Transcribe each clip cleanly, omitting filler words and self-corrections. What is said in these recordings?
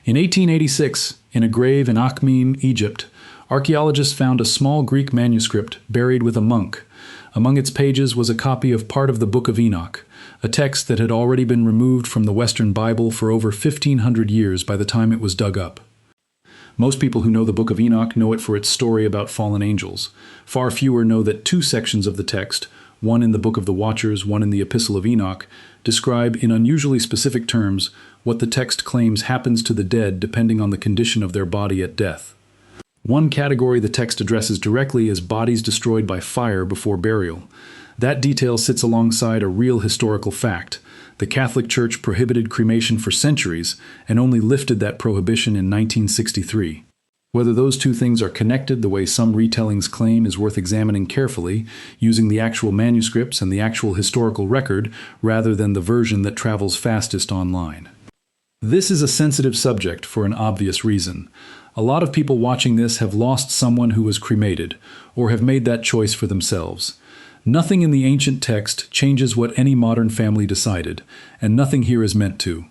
In 1886, in a grave in Akhmim, Egypt, archaeologists found a small Greek manuscript buried with a monk. Among its pages was a copy of part of the Book of Enoch, a text that had already been removed from the Western Bible for over 1,500 years by the time it was dug up. Most people who know the Book of Enoch know it for its story about fallen angels. Far fewer know that two sections of the text, one in the Book of the Watchers, one in the Epistle of Enoch, describe in unusually specific terms what the text claims happens to the dead depending on the condition of their body at death. One category the text addresses directly is bodies destroyed by fire before burial. That detail sits alongside a real historical fact. The Catholic Church prohibited cremation for centuries and only lifted that prohibition in 1963. Whether those two things are connected the way some retellings claim is worth examining carefully, using the actual manuscripts and the actual historical record rather than the version that travels fastest online. This is a sensitive subject for an obvious reason. A lot of people watching this have lost someone who was cremated, or have made that choice for themselves. Nothing in the ancient text changes what any modern family decided, and nothing here is meant to.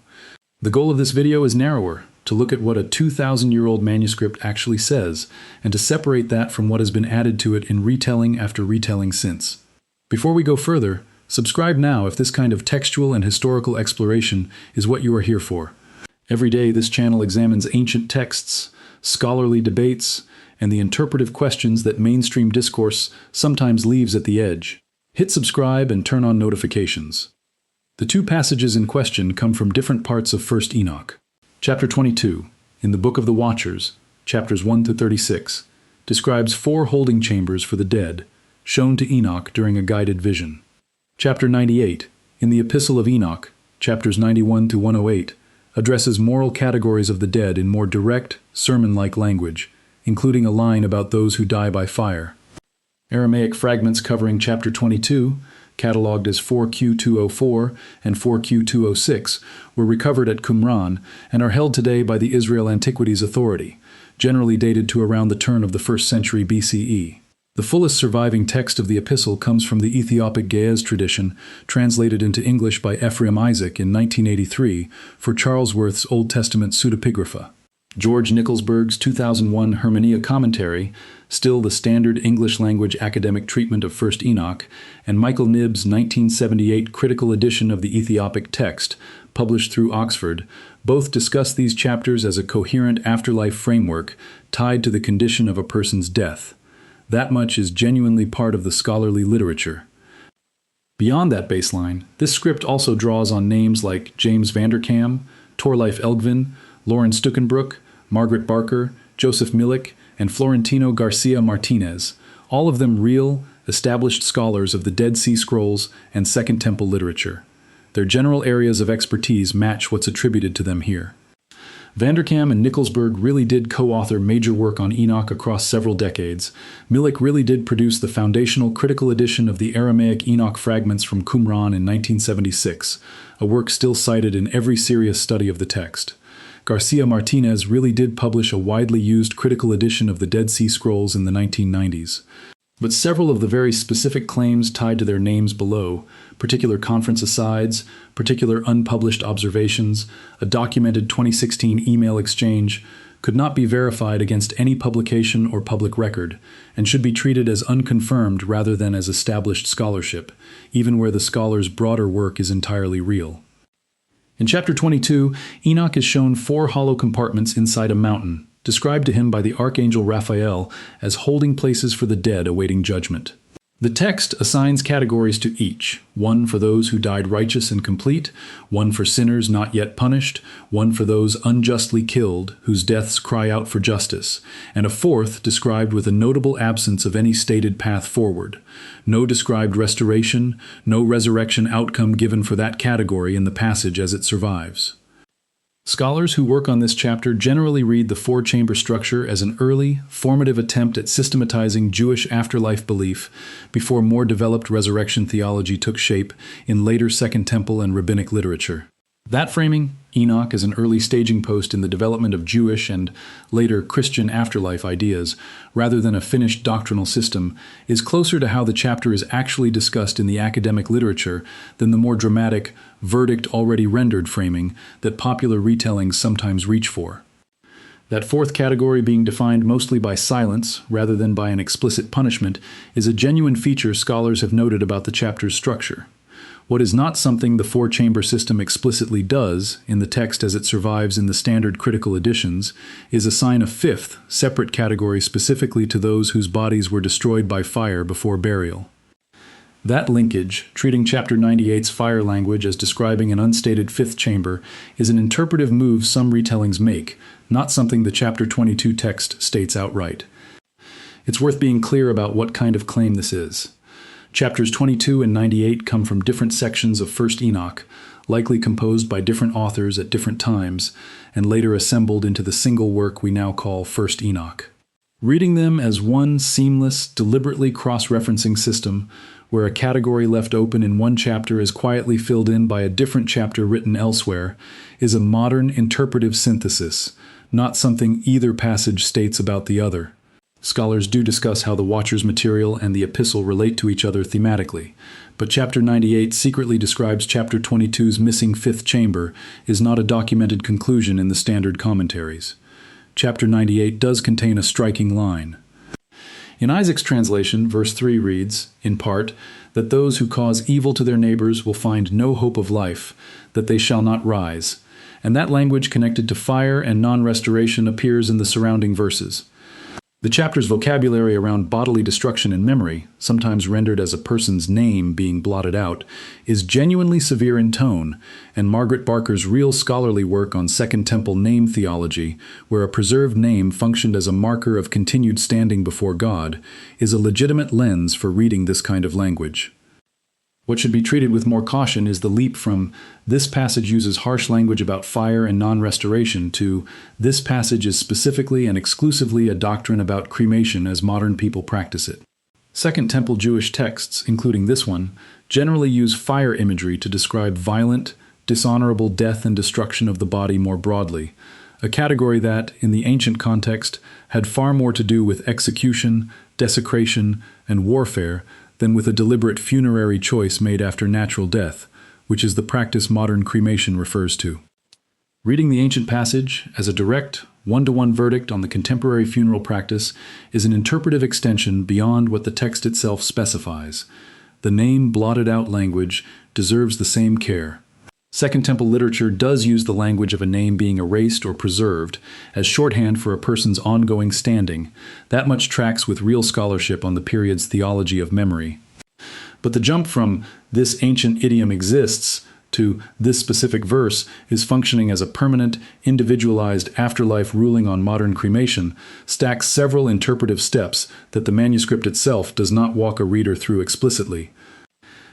The goal of this video is narrower, to look at what a 2,000-year-old manuscript actually says, and to separate that from what has been added to it in retelling after retelling since. Before we go further, subscribe now if this kind of textual and historical exploration is what you are here for. Every day this channel examines ancient texts, scholarly debates, and the interpretive questions that mainstream discourse sometimes leaves at the edge. Hit subscribe and turn on notifications. The two passages in question come from different parts of 1 Enoch. Chapter 22, in the Book of the Watchers, chapters 1 to 36, describes 4 holding chambers for the dead, shown to Enoch during a guided vision. Chapter 98, in the Epistle of Enoch, chapters 91 to 108, addresses moral categories of the dead in more direct, sermon-like language, including a line about those who die by fire. Aramaic fragments covering chapter 22, catalogued as 4Q204 and 4Q206, were recovered at Qumran and are held today by the Israel Antiquities Authority, generally dated to around the turn of the 1st century BCE. The fullest surviving text of the epistle comes from the Ethiopic Ge'ez tradition, translated into English by Ephraim Isaac in 1983 for Charlesworth's Old Testament pseudepigrapha. George Nicholsburg's 2001 Hermenia commentary, still the standard English-language academic treatment of 1 Enoch, and Michael Knibb's 1978 critical edition of the Ethiopic text, published through Oxford, both discuss these chapters as a coherent afterlife framework tied to the condition of a person's death. That much is genuinely part of the scholarly literature. Beyond that baseline, this script also draws on names like James Vanderkam, Torleif Elgvin, Lauren Stuckenbrook, Margaret Barker, Joseph Milik, and Florentino Garcia Martinez, all of them real, established scholars of the Dead Sea Scrolls and Second Temple literature. Their general areas of expertise match what's attributed to them here. Vanderkam and Nicholsburg really did co-author major work on Enoch across several decades. Milik really did produce the foundational critical edition of the Aramaic Enoch fragments from Qumran in 1976, a work still cited in every serious study of the text. Garcia Martinez really did publish a widely used critical edition of the Dead Sea Scrolls in the 1990s. But several of the very specific claims tied to their names below, particular conference asides, particular unpublished observations, a documented 2016 email exchange, could not be verified against any publication or public record, and should be treated as unconfirmed rather than as established scholarship, even where the scholar's broader work is entirely real. In chapter 22, Enoch is shown 4 hollow compartments inside a mountain, described to him by the archangel Raphael as holding places for the dead awaiting judgment. The text assigns categories to each, one for those who died righteous and complete, one for sinners not yet punished, one for those unjustly killed, whose deaths cry out for justice, and a fourth described with a notable absence of any stated path forward. No described restoration, no resurrection outcome given for that category in the passage as it survives. Scholars who work on this chapter generally read the 4-chamber structure as an early, formative attempt at systematizing Jewish afterlife belief before more developed resurrection theology took shape in later Second Temple and rabbinic literature. That framing, Enoch as an early staging post in the development of Jewish and later Christian afterlife ideas, rather than a finished doctrinal system, is closer to how the chapter is actually discussed in the academic literature than the more dramatic, verdict already rendered framing that popular retellings sometimes reach for. That fourth category, being defined mostly by silence rather than by an explicit punishment, is a genuine feature scholars have noted about the chapter's structure. What is not something the four-chamber system explicitly does, in the text as it survives in the standard critical editions, is assign a fifth, separate category specifically to those whose bodies were destroyed by fire before burial. That linkage, treating chapter 98's fire language as describing an unstated fifth chamber, is an interpretive move some retellings make, not something the chapter 22 text states outright. It's worth being clear about what kind of claim this is. Chapters 22 and 98 come from different sections of 1st Enoch, likely composed by different authors at different times, and later assembled into the single work we now call 1st Enoch. Reading them as one seamless, deliberately cross-referencing system, where a category left open in one chapter is quietly filled in by a different chapter written elsewhere, is a modern interpretive synthesis, not something either passage states about the other. Scholars do discuss how the Watcher's material and the epistle relate to each other thematically, but chapter 98 secretly describes chapter 22's missing fifth chamber is not a documented conclusion in the standard commentaries. Chapter 98 does contain a striking line. In Isaac's translation, verse 3 reads, in part, that those who cause evil to their neighbors will find no hope of life, that they shall not rise, and that language connected to fire and non-restoration appears in the surrounding verses. The chapter's vocabulary around bodily destruction and memory, sometimes rendered as a person's name being blotted out, is genuinely severe in tone, and Margaret Barker's real scholarly work on Second Temple name theology, where a preserved name functioned as a marker of continued standing before God, is a legitimate lens for reading this kind of language. What should be treated with more caution is the leap from this passage uses harsh language about fire and non-restoration to this passage is specifically and exclusively a doctrine about cremation as modern people practice it. Second Temple Jewish texts, including this one, generally use fire imagery to describe violent, dishonorable death and destruction of the body more broadly, a category that, in the ancient context, had far more to do with execution, desecration, and warfare than with a deliberate funerary choice made after natural death, which is the practice modern cremation refers to. Reading the ancient passage as a direct, one-to-one verdict on the contemporary funeral practice is an interpretive extension beyond what the text itself specifies. The name blotted out language deserves the same care. Second Temple literature does use the language of a name being erased or preserved as shorthand for a person's ongoing standing. That much tracks with real scholarship on the period's theology of memory. But the jump from this ancient idiom exists to this specific verse is functioning as a permanent, individualized afterlife ruling on modern cremation stacks several interpretive steps that the manuscript itself does not walk a reader through explicitly.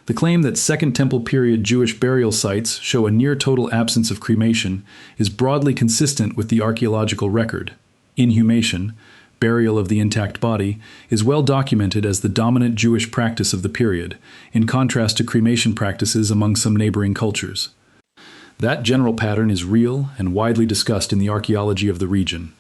The claim that Second Temple period Jewish burial sites show a near-total absence of cremation is broadly consistent with the archaeological record. Inhumation, burial of the intact body, is well documented as the dominant Jewish practice of the period, in contrast to cremation practices among some neighboring cultures. That general pattern is real and widely discussed in the archaeology of the region.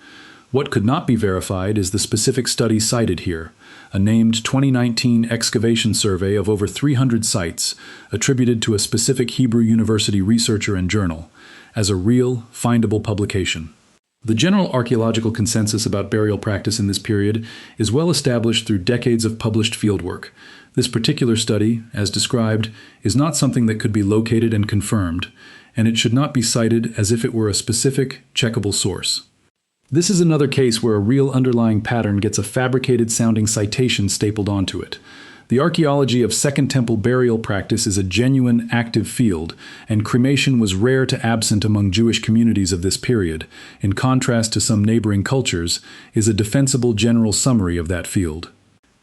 What could not be verified is the specific study cited here, a named 2019 excavation survey of over 300 sites attributed to a specific Hebrew University researcher and journal, as a real, findable publication. The general archaeological consensus about burial practice in this period is well established through decades of published fieldwork. This particular study, as described, is not something that could be located and confirmed, and it should not be cited as if it were a specific, checkable source. This is another case where a real underlying pattern gets a fabricated-sounding citation stapled onto it. The archaeology of Second Temple burial practice is a genuine, active field, and cremation was rare to absent among Jewish communities of this period, in contrast to some neighboring cultures, is a defensible general summary of that field.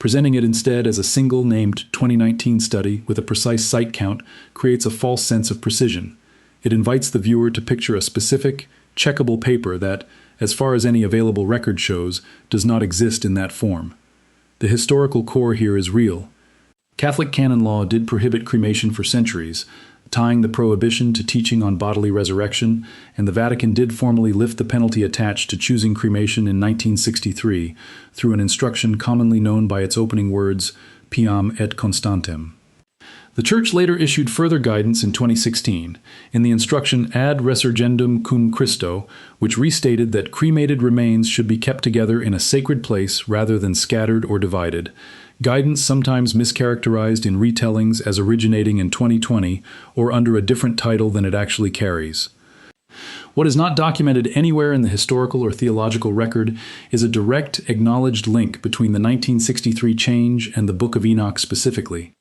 Presenting it instead as a single named 2019 study with a precise site count creates a false sense of precision. It invites the viewer to picture a specific, checkable paper that, as far as any available record shows, does not exist in that form. The historical core here is real. Catholic canon law did prohibit cremation for centuries, tying the prohibition to teaching on bodily resurrection, and the Vatican did formally lift the penalty attached to choosing cremation in 1963 through an instruction commonly known by its opening words, Piam et constantem. The Church later issued further guidance in 2016 in the instruction Ad Resurgendum cum Christo, which restated that cremated remains should be kept together in a sacred place rather than scattered or divided, guidance sometimes mischaracterized in retellings as originating in 2020 or under a different title than it actually carries. What is not documented anywhere in the historical or theological record is a direct, acknowledged link between the 1963 change and the Book of Enoch specifically.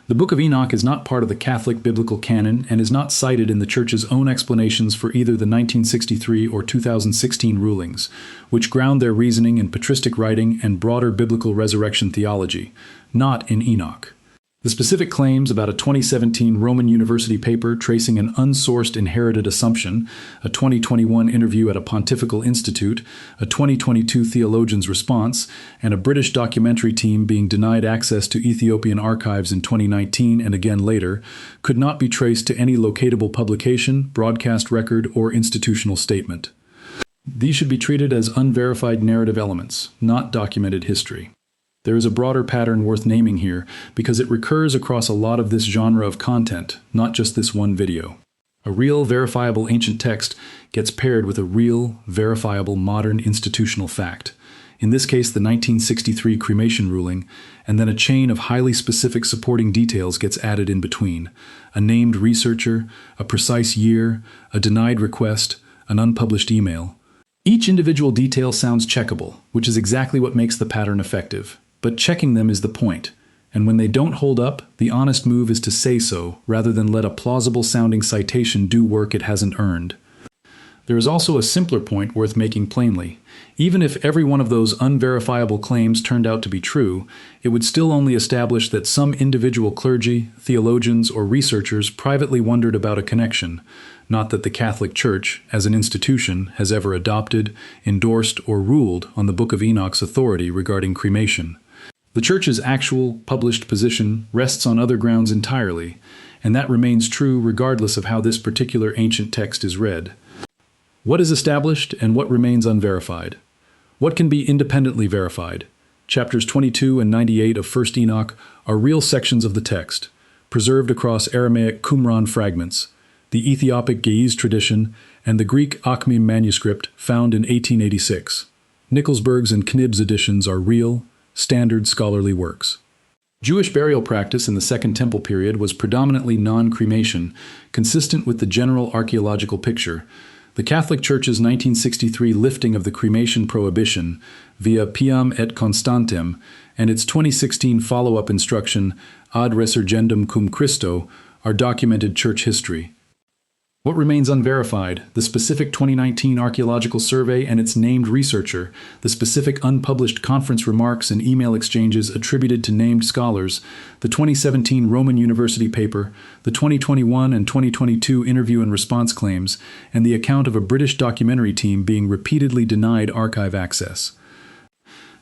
The Book of Enoch is not part of the Catholic biblical canon and is not cited in the Church's own explanations for either the 1963 or 2016 rulings, which ground their reasoning in patristic writing and broader biblical resurrection theology, not in Enoch. The specific claims about a 2017 Roman University paper tracing an unsourced inherited assumption, a 2021 interview at a pontifical institute, a 2022 theologian's response, and a British documentary team being denied access to Ethiopian archives in 2019 and again later, could not be traced to any locatable publication, broadcast record, or institutional statement. These should be treated as unverified narrative elements, not documented history. There is a broader pattern worth naming here because it recurs across a lot of this genre of content, not just this one video. A real, verifiable ancient text gets paired with a real, verifiable modern institutional fact. In this case, the 1963 cremation ruling, and then a chain of highly specific supporting details gets added in between. A named researcher, a precise year, a denied request, an unpublished email. Each individual detail sounds checkable, which is exactly what makes the pattern effective. But checking them is the point, and when they don't hold up, the honest move is to say so, rather than let a plausible-sounding citation do work it hasn't earned. There is also a simpler point worth making plainly. Even if every one of those unverifiable claims turned out to be true, it would still only establish that some individual clergy, theologians, or researchers privately wondered about a connection, not that the Catholic Church, as an institution, has ever adopted, endorsed, or ruled on the Book of Enoch's authority regarding cremation. The Church's actual, published position rests on other grounds entirely, and that remains true regardless of how this particular ancient text is read. What is established and what remains unverified? What can be independently verified? Chapters 22 and 98 of 1 Enoch are real sections of the text, preserved across Aramaic Qumran fragments, the Ethiopic Ge'ez tradition, and the Greek Akhmim manuscript found in 1886. Nicolsburg's and Knibb's editions are real, standard scholarly works. Jewish burial practice in the Second Temple period was predominantly non-cremation, consistent with the general archaeological picture. The Catholic Church's 1963 lifting of the cremation prohibition via Piam et constantem and its 2016 follow-up instruction Ad Resurgendum cum Christo are documented church history. What remains unverified? The specific 2019 archaeological survey and its named researcher, the specific unpublished conference remarks and email exchanges attributed to named scholars, the 2017 Roman University paper, the 2021 and 2022 interview and response claims, and the account of a British documentary team being repeatedly denied archive access.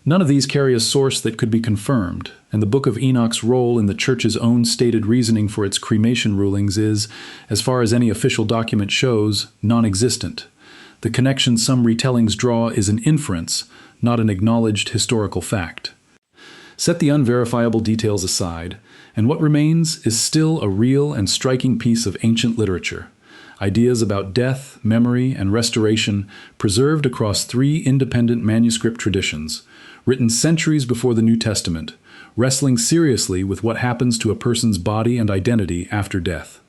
None of these carry a source that could be confirmed, and the Book of Enoch's role in the Church's own stated reasoning for its cremation rulings is, as far as any official document shows, non-existent. The connection some retellings draw is an inference, not an acknowledged historical fact. Set the unverifiable details aside, and what remains is still a real and striking piece of ancient literature. Ideas about death, memory, and restoration preserved across three independent manuscript traditions, written centuries before the New Testament, wrestling seriously with what happens to a person's body and identity after death.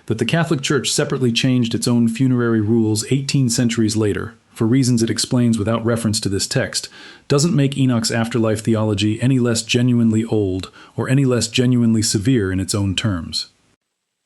That the Catholic Church separately changed its own funerary rules 18 centuries later, for reasons it explains without reference to this text, doesn't make Enoch's afterlife theology any less genuinely old or any less genuinely severe in its own terms.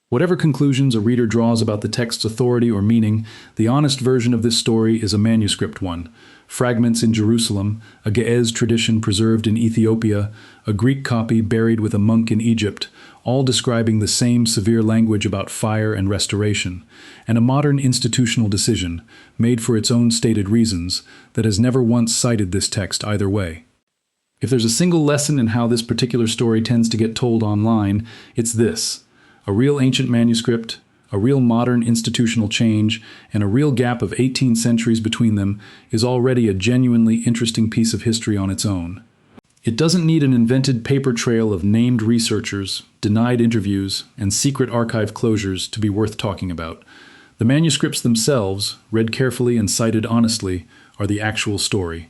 Whatever conclusions a reader draws about the text's authority or meaning, the honest version of this story is a manuscript one. Fragments in Jerusalem, a Ge'ez tradition preserved in Ethiopia, a Greek copy buried with a monk in Egypt, all describing the same severe language about fire and restoration, and a modern institutional decision, made for its own stated reasons, that has never once cited this text either way. If there's a single lesson in how this particular story tends to get told online, it's this. A real ancient manuscript, a real modern institutional change, and a real gap of 18 centuries between them is already a genuinely interesting piece of history on its own. It doesn't need an invented paper trail of named researchers, denied interviews, and secret archive closures to be worth talking about. The manuscripts themselves, read carefully and cited honestly, are the actual story.